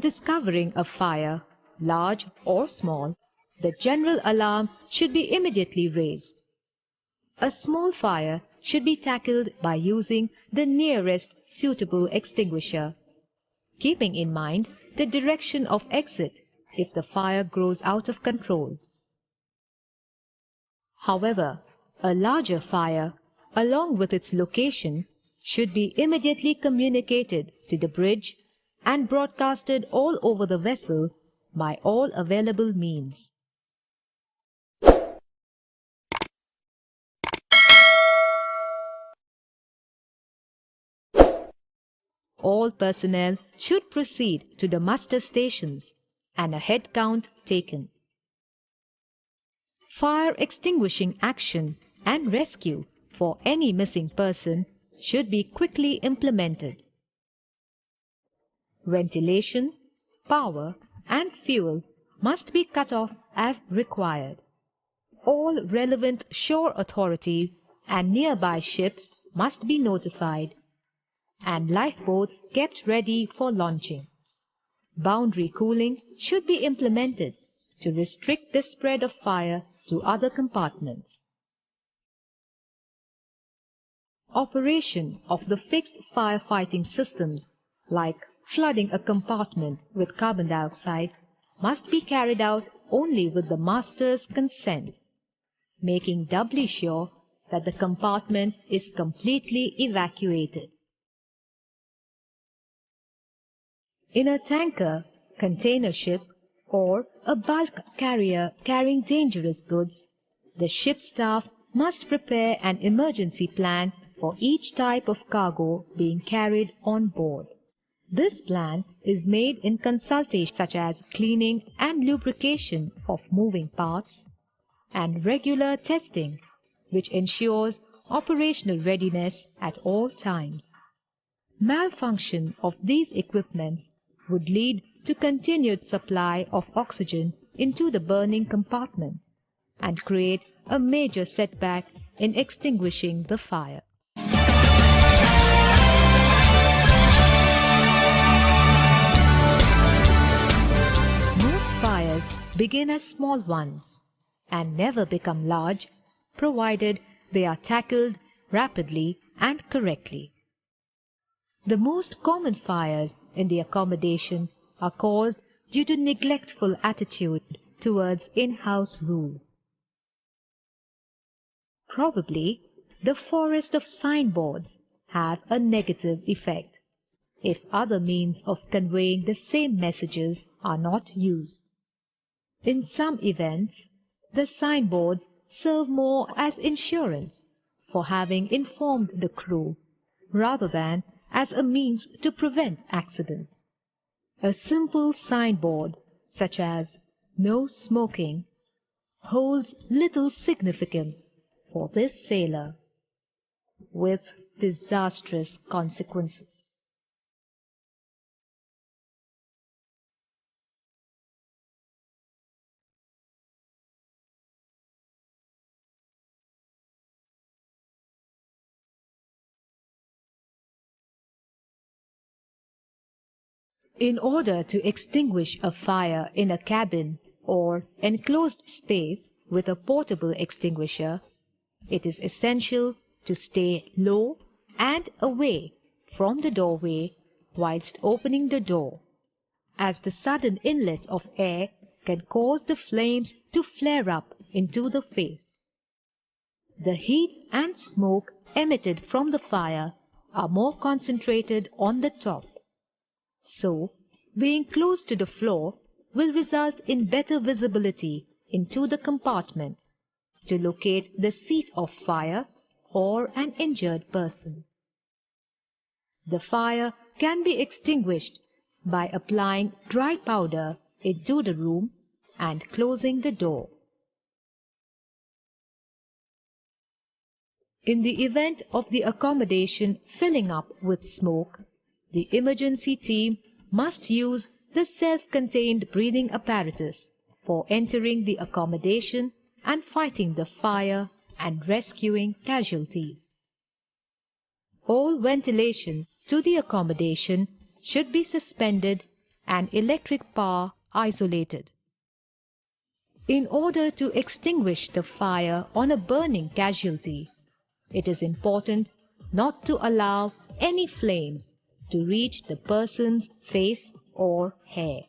discovering a fire, large or small, the general alarm should be immediately raised. A small fire should be tackled by using the nearest suitable extinguisher, keeping in mind the direction of exit if the fire grows out of control. However, a larger fire, along with its location, should be immediately communicated to the bridge and broadcasted all over the vessel by all available means. All personnel should proceed to the muster stations and a head count taken. Fire extinguishing action and rescue for any missing person should be quickly implemented. Ventilation, power, and fuel must be cut off as required. All relevant shore authorities and nearby ships must be notified, and lifeboats kept ready for launching. Boundary cooling should be implemented to restrict the spread of fire to other compartments. Operation of the fixed firefighting systems, like flooding a compartment with carbon dioxide, must be carried out only with the master's consent, making doubly sure that the compartment is completely evacuated. In a tanker, container ship, or a bulk carrier carrying dangerous goods, the ship staff must prepare an emergency plan for each type of cargo being carried on board. This plan is made in consultation such as cleaning and lubrication of moving parts and regular testing, which ensures operational readiness at all times. Malfunction of these equipments would lead to continued supply of oxygen into the burning compartment and create a major setback in extinguishing the fire. Most fires begin as small ones and never become large, provided they are tackled rapidly and correctly. The most common fires in the accommodation are caused due to neglectful attitude towards in-house rules. Probably, the forest of signboards have a negative effect if other means of conveying the same messages are not used. In some events, the signboards serve more as insurance for having informed the crew rather than as a means to prevent accidents. A simple signboard such as "No smoking" holds little significance for this sailor, with disastrous consequences. In order to extinguish a fire in a cabin or enclosed space with a portable extinguisher, it is essential to stay low and away from the doorway whilst opening the door, as the sudden inlet of air can cause the flames to flare up into the face. The heat and smoke emitted from the fire are more concentrated on the top. So, being close to the floor will result in better visibility into the compartment to locate the seat of fire or an injured person. The fire can be extinguished by applying dry powder into the room and closing the door. In the event of the accommodation filling up with smoke, the emergency team must use the self-contained breathing apparatus for entering the accommodation and fighting the fire and rescuing casualties. All ventilation to the accommodation should be suspended and electric power isolated. In order to extinguish the fire on a burning casualty, it is important not to allow any flames to reach the person's face or hair.